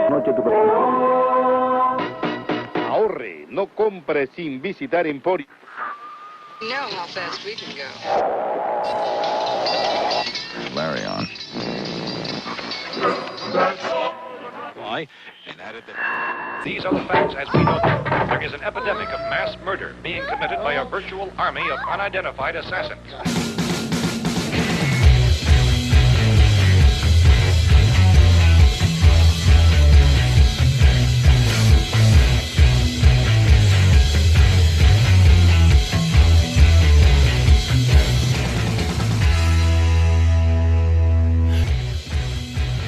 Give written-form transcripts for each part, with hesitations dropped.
Ahorre, no compre sin visitar Emporio. You know how fast we can go. Larry on. And added that these are the facts as we know them. There is an epidemic of mass murder being committed by a virtual army of unidentified assassins.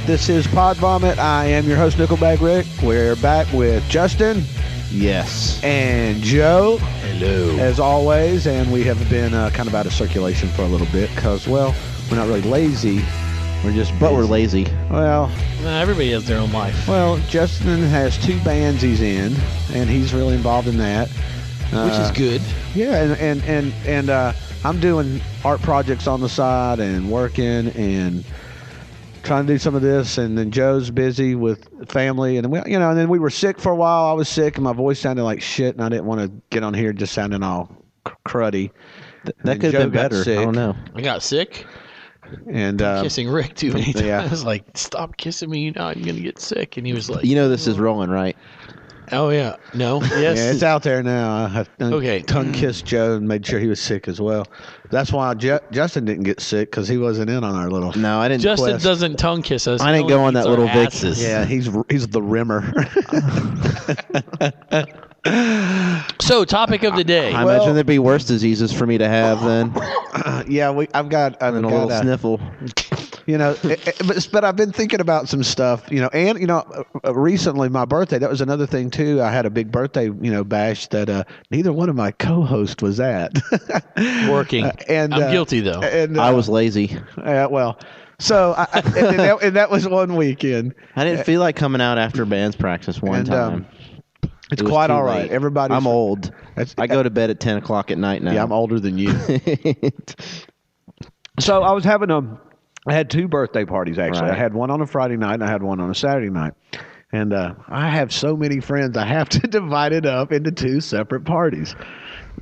This is PodVomit. I am your host, Nickelback Rick. We're back with Justin. Yes. And Joe. Hello. As always, and we have been kind of out of circulation for a little bit because, well, we're not really lazy. We're just But we're lazy. Well, everybody has their own life. Well, Justin has 2 bands he's in, and he's really involved in that. Which is good. Yeah, and I'm doing art projects on the side and working and trying to do some of this, and then Joe's busy with family, and and then we were sick for a while. I was sick, and my voice sounded like shit, and I didn't want to get on here just sounding all cruddy. That could have been better. I don't know. I got sick. And kissing Rick too many times. Yeah. I was like, "Stop kissing me! You know I'm gonna get sick." And he was like, "You know this is rolling, right?" Oh yeah, no, yes, yeah, it's out there now. I tongue kissed Joe and made sure he was sick as well. That's why Justin didn't get sick, because he wasn't in on our little. No, I didn't. Justin quest. doesn't tongue kiss us. I didn't go on that little Vic. Yeah, he's the rimmer. So, topic of the day. I imagine there'd be worse diseases for me to have then. Yeah, I've got a little sniffle. But I've been thinking about some stuff, and recently my birthday. That was another thing too. I had a big birthday, bash that neither one of my co-hosts was at. Working, and I'm guilty though. And I was lazy. Well. So, and that was one weekend. I didn't feel like coming out after band's practice one time. It's quite all right. Late. Everybody's. I'm old. I go to bed at 10 o'clock at night now. Yeah, I'm older than you. So I was I had 2 birthday parties, actually. Right. I had one on a Friday night, and I had one on a Saturday night. And I have so many friends, I have to divide it up into 2 separate parties.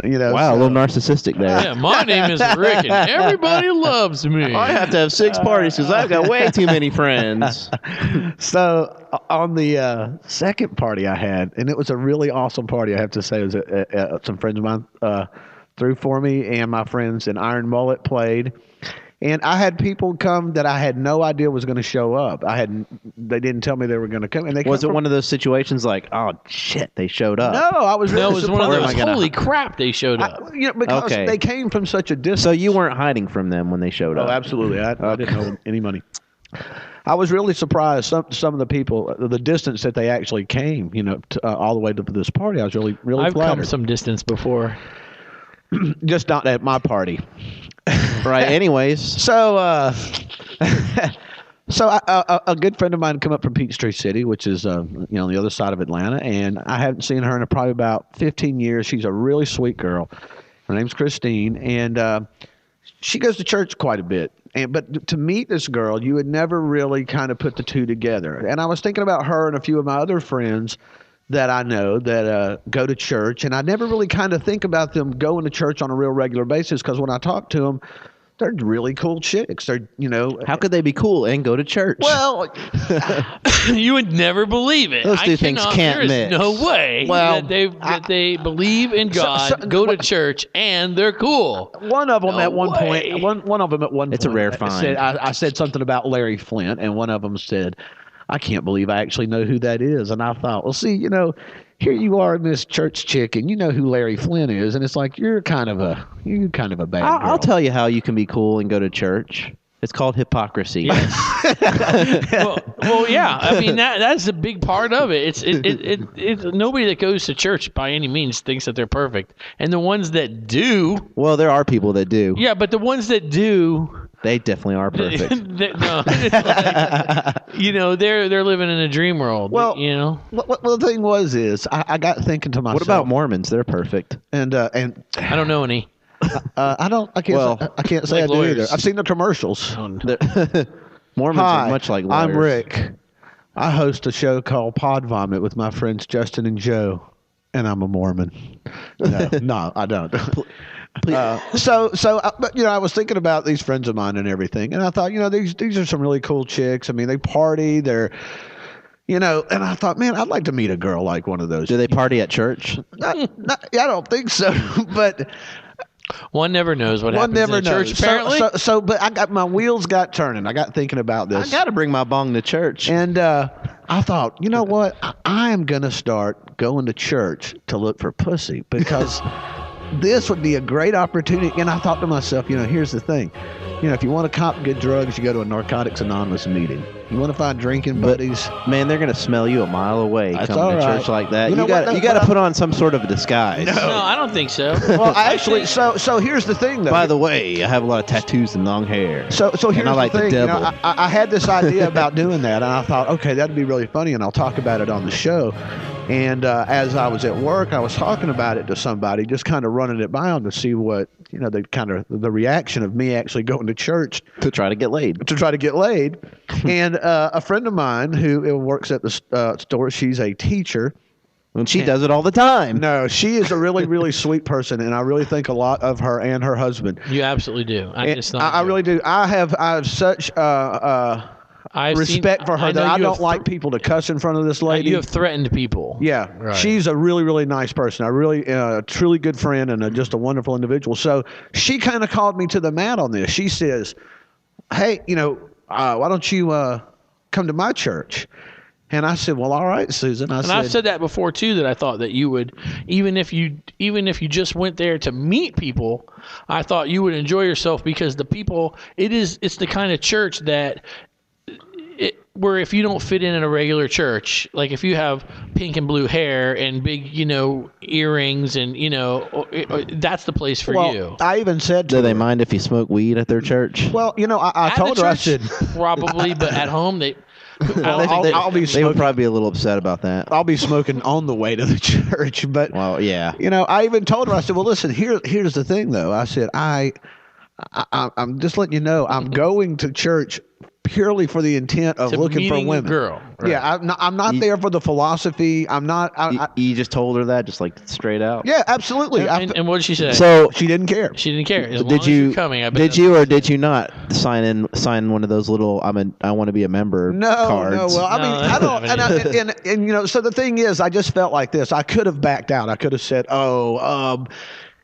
Wow, a little narcissistic there. Yeah, my name is Rick, and everybody loves me. I have to have 6 parties because I've got way too many friends. So on the second party I had, and it was a really awesome party, I have to say. It was some friends of mine threw for me, and my friends in Iron Mullet played. And I had people come that I had no idea was going to show up. They didn't tell me they were going to come. And was it one of those situations like, oh shit, they showed up? No, I was really No, it was surprised. one of those. Holy crap, they showed up. Because they came from such a distance. So you weren't hiding from them when they showed up? Oh, absolutely. I didn't owe any money. I was really surprised. Some of the people, the distance that they actually came, all the way to this party. I was really I've flattered. come some distance before. Just not at my party. Right. Anyways, so a good friend of mine come up from Peachtree City, which is on the other side of Atlanta, and I haven't seen her in probably about 15 years. She's a really sweet girl. Her name's Christine, and she goes to church quite a bit. But to meet this girl, you would never really kind of put the 2 together. And I was thinking about her and a few of my other friends that I know that go to church, and I never really kind of think about them going to church on a real regular basis, because when I talk to them, they're really cool chicks. They're, How could they be cool and go to church? Well, you would never believe it. Those 2 things can't mix. There is no way that they believe in God, go to church, and they're cool. One of them at one point. One of them at one point. It's a rare find. I said something about Larry Flint, and one of them said, I can't believe I actually know who that is. And I thought, well, see, here you are, Miss Church Chick, and you know who Larry Flint is, and it's like you're kind of a bad girl. I'll tell you how you can be cool and go to church. It's called hypocrisy. Yes. well, yeah. I mean, that's a big part of it. It's nobody that goes to church by any means thinks that they're perfect, and the ones that do. Well, there are people that do. Yeah, but the ones that do. They definitely are perfect. No, they're living in a dream world. Well, the thing is I got thinking to myself. What about Mormons? They're perfect. And I don't know any. I can't say like I do lawyers. either. I've seen the commercials. Mormons are much like lawyers. I'm Rick. I host a show called PodVomit with my friends Justin and Joe, and I'm a Mormon. No, I don't. But I was thinking about these friends of mine and everything, and I thought, these are some really cool chicks. I mean, they party, they're, and I thought, man, I'd like to meet a girl like one of those. Do they party at church? I don't think so, but one never knows what happens in church. Apparently, but my wheels got turning. I got thinking about this. I got to bring my bong to church. And I thought, you know what? I am going to start going to church to look for pussy because this would be a great opportunity. And I thought to myself, here's the thing. If you want to cop good drugs, you go to a Narcotics Anonymous meeting. You want to find drinking buddies. Man, they're going to smell you a mile away coming to church like that. You got to put on some sort of a disguise. No, I don't think so. Well, actually, so here's the thing, though. By the way, I have a lot of tattoos and long hair. So here's I like the thing. the devil. I had this idea about doing that, and I thought, okay, that'd be really funny, and I'll talk about it on the show. And as I was at work, I was talking about it to somebody, just kind of running it by them to see what, the reaction of me actually going to church to try to get laid. And a friend of mine who works at the store, she's a teacher. And she does it all the time. No, she is a really, really sweet person, and I really think a lot of her and her husband. You absolutely do. I really do. I have such respect for her that I don't like people to cuss in front of this lady. You have threatened people. Yeah, right. She's a really, really nice person. I really, truly good friend and just a wonderful individual. So she kind of called me to the mat on this. She says, "Hey, why don't you come to my church?" And I said, "Well, all right, Susan." I've said that before too. That I thought that you would, even if you just went there to meet people, I thought you would enjoy yourself because the people. It's the kind of church that. Where if you don't fit in a regular church, like if you have pink and blue hair and big, earrings and, that's the place for you. I even said do they mind if you smoke weed at their church? Well, I told her, I said. Probably, but at home, I'll be smoking. They would probably be a little upset about that. I'll be smoking on the way to the church. But, well, yeah. I even told her, I said, well, listen, here's the thing, though. I said, I'm just letting you know, I'm going to church purely for the intent of looking for women. Girl, right. Yeah, I'm not there for the philosophy. I'm not. You just told her that, just like straight out. Yeah, absolutely. And what did she say? So she didn't care. She didn't care. As did long as you? You're coming, did you or did you not sign one of those little I want to be a member cards? No. Well, I don't. And so the thing is, I just felt like this. I could have backed out. I could have said,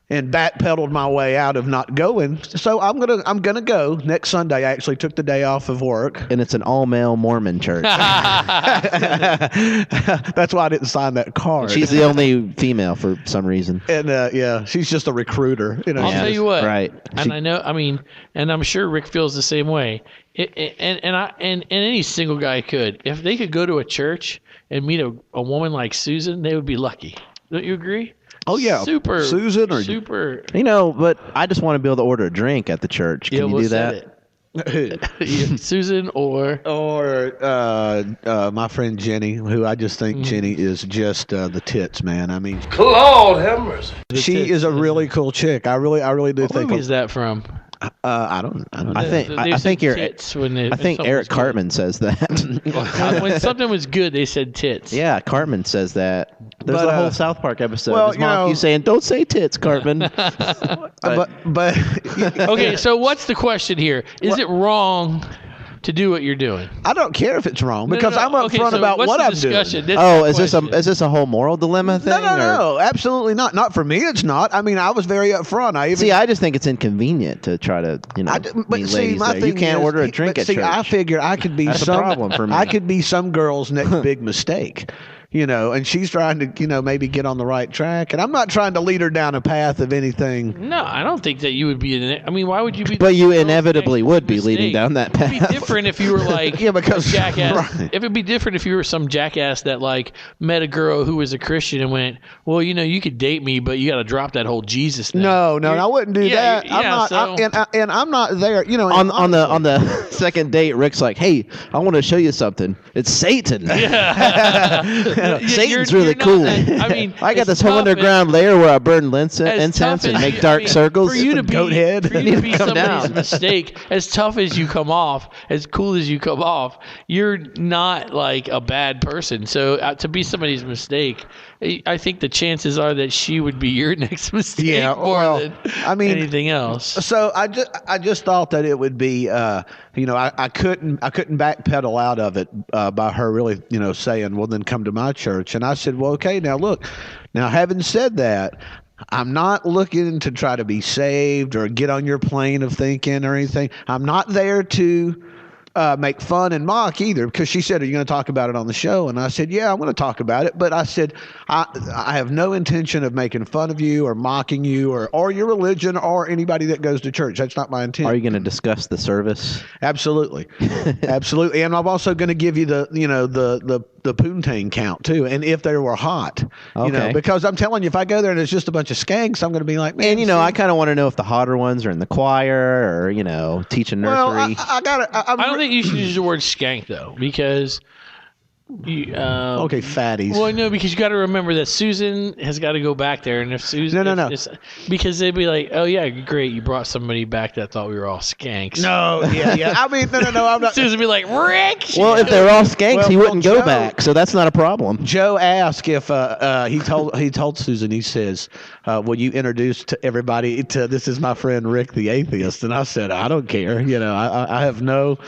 and backpedaled my way out of not going. So I'm gonna go next Sunday. I actually took the day off of work, and it's an all-male Mormon church. That's why I didn't sign that card. She's the only female for some reason, and she's just a recruiter. I'll tell you what, right? And and I'm sure Rick feels the same way. And any single guy could, if they could go to a church and meet a woman like Susan, they would be lucky. Don't you agree? Oh yeah, super Susan or super. But I just want to be able to order a drink at the church. Can you do that? Susan or my friend Jenny, who I just think Jenny is just the tits, man. I mean, Lord have mercy. She is a really cool chick. I really do what think. What movie is that from? I don't know. I think Eric Cartman says that. When something was good, they said tits. Yeah, Cartman says that. There's a whole South Park episode. Well, you saying, "Don't say tits, Cartman." but okay. So what's the question here? Is it wrong to do what you're doing? I don't care if it's wrong because I'm upfront about what I'm doing. Is this a whole moral dilemma thing? No, absolutely not. Not for me, it's not. I mean, I was very upfront. I just think it's inconvenient to try to meet ladies there. You can't order a drink at church. I figure I could be a problem for me. I could be some girl's next big mistake. And she's trying to, maybe get on the right track. And I'm not trying to lead her down a path of anything. No, I don't think that you would be. Why would you be? But you inevitably would be leading down that path. It'd be different if you were like because a jackass. Right. It'd be different if you were some jackass that met a girl who was a Christian and went, well, you could date me, but you got to drop that whole Jesus thing. No, I wouldn't do that. I'm not there. On the second date, Rick's like, hey, I want to show you something. It's Satan. Yeah. Satan's really cool. I mean, I got this tough whole underground layer where I burn incense tough and as make you- dark circles. For you to Goat head. for you to be Come somebody's down. mistake, as tough as you come off, as cool as you come off, you're not like a bad person. So to be somebody's mistake, I think the chances are that she would be your next mistake more than anything else. So I just thought that it would be, I couldn't backpedal out of it by her really, saying, well, then come to my church. And I said, well, okay, now look, having said that, I'm not looking to try to be saved or get on your plane of thinking or anything. I'm not there to make fun and mock either, because she said, are you going to talk about it on the show? And I said, yeah, I'm going to talk about it. But I said, I have no intention of making fun of you or mocking you or your religion or anybody that goes to church. That's not my intent. Are you going to discuss the service? Absolutely. Absolutely. And I'm also going to give you the poontang count too. And if they were hot, because I'm telling you, if I go there and it's just a bunch of skanks, I'm going to be like, man. And, I kind of want to know if the hotter ones are in the choir or, teaching nursery. Well, I don't think you should use the word skank though, because okay, fatties. Well, no, because you got to remember that Susan has got to go back there, and if Susan, No. because they'd be like, oh yeah, great, you brought somebody back that thought we were all skanks. No, yeah. I mean, no, I'm not. Susan would be like, Rick. Well, if they're all skanks, Well, he wouldn't go Joe- back, so that's not a problem. Joe asked if he told Susan, he says, will you introduce to everybody to this is my friend Rick the atheist? And I said, I don't care. I have no.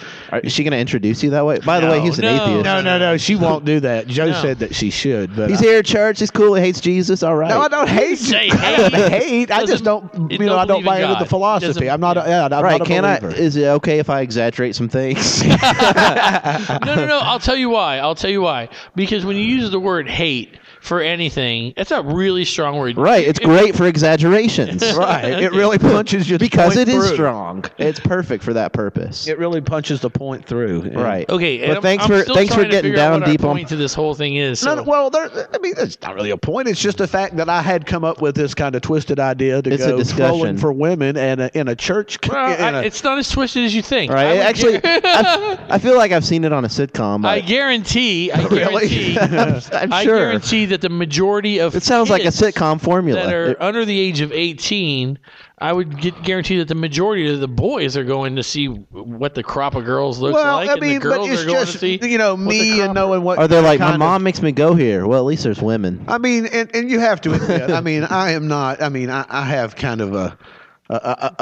Is she going to introduce you that way? By the way, he's an atheist. No. She won't do that. Joe No. said that she should. But He's here at church. He's cool. He hates Jesus. All right. No, I don't hate. Say I don't hate. hate. I just don't. It I don't believe in buy into God. the philosophy. Doesn't- I'm not. I'm Right? not a Can believer. Is it okay if I exaggerate some things? No. I'll tell you why. Because when you use the word hate for anything, that's a really strong word. Right. It's great for exaggerations. Right. It really punches just Because point it is through. strong. It's perfect for that purpose. It really punches the point through. Yeah. Right. Okay, But and thanks I'm for still thanks for trying to getting figure out down what our deep on. point to this whole thing is. No, so- well, it's not really a point. It's just the fact that I had come up with this kind of twisted idea to It's a go discussion. trolling for women and in a church. Well, it's not as twisted as you think. Right. I would Actually, guar- I feel like I've seen it on a sitcom. I But guarantee. Really? I'm I sure. guarantee that the majority of It sounds like a kids sitcom formula. that are It- under the age of 18. I would guarantee that the majority of the boys are going to see what the crop of girls looks Well, like, I and mean, the girls but it's are going just to see me crop- and knowing what. Or they're like, my kind of- mom makes me go here. Well, at least there's women. I mean, and you have to admit. I mean, I am not. I mean, I have kind of a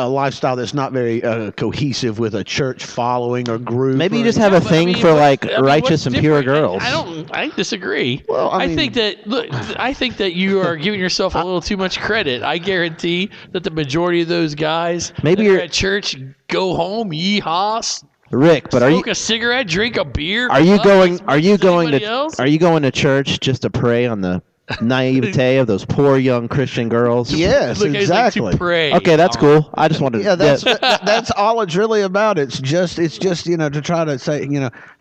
lifestyle that's not very cohesive with a church following or group. Maybe you or- just have Yeah, a but thing I mean, for what- like I mean, righteous what's and pure different? girls. I disagree. Well, I I mean- think that you are giving yourself a little too much credit. I guarantee that the majority of those guys Maybe that are you're- at church go home, yeehaw, Rick, but smoke a cigarette, drink a beer. are you fuck going as are much you as going anybody to else? are you going to church just to prey on the naivete of those poor young Christian girls? Yes, Look, it's like exactly. to pray. Okay, that's cool. I just wanted to. Yeah, that's all it's really about. It's just to try to say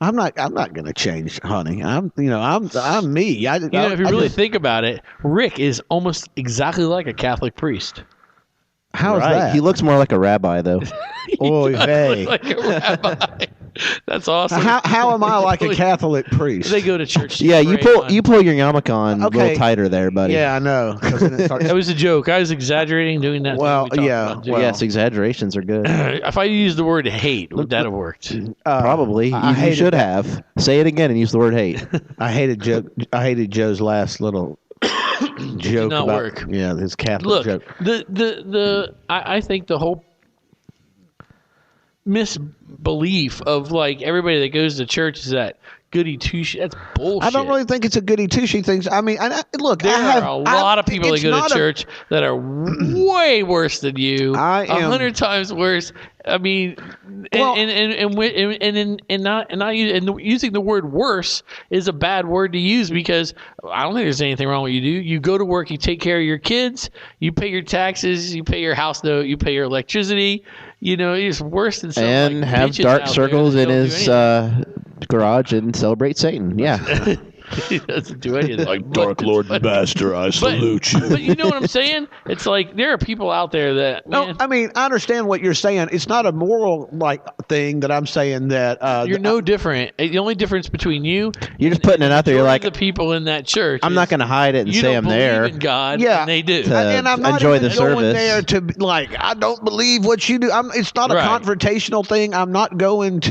I'm not going to change, honey. I'm me. If you really think about it, Rick is almost exactly like a Catholic priest. how's Right. that? He looks more like a rabbi, though. Oy He does vey. look like a rabbi. That's awesome. How am I like a Catholic priest? They go to church. to Yeah, you pray on- pull your yarmulke on a Okay. little tighter there, buddy. Yeah, I know. 'Cause then it starts- That was a joke. I was exaggerating doing that. Well, thing we yeah, talked about. well- Yes, exaggerations are good. If I used the word hate, would that have worked? Probably. I You hated should that. have. Say it again and use the word hate. I hated Joe's last little joke not about work. his Catholic Look, joke. I think the whole misbelief of like everybody that goes to church is that goody two shoes. That's bullshit. I don't really think it's a goody two shoe thing. I mean, look, There I have are a lot of people that it's go not to a- church that are way worse than you. I am- 100 times worse. I mean, Well- and using the word worse is a bad word to use because I don't think there's anything wrong with what you do. You go to work, you take care of your kids, you pay your taxes, you pay your house note, you pay your electricity. It's worse than some And like have bitches dark out there circles that in don't do his anything. garage and celebrate Satan. Yeah. He doesn't do anything. Like Dark Lord and Master, I salute you. But you know what I'm saying? It's like there are people out there that. No, Man, I mean I understand what you're saying. It's not a moral thing that I'm saying that you're no different. The only difference between you're just putting it out there. You're like the people in that church. I'm not going to hide it and you say don't I'm there. believe in God, Yeah, and they do. And I'm not enjoy even the going service. there to I don't believe what you do. It's not a Right. confrontational thing. I'm not going to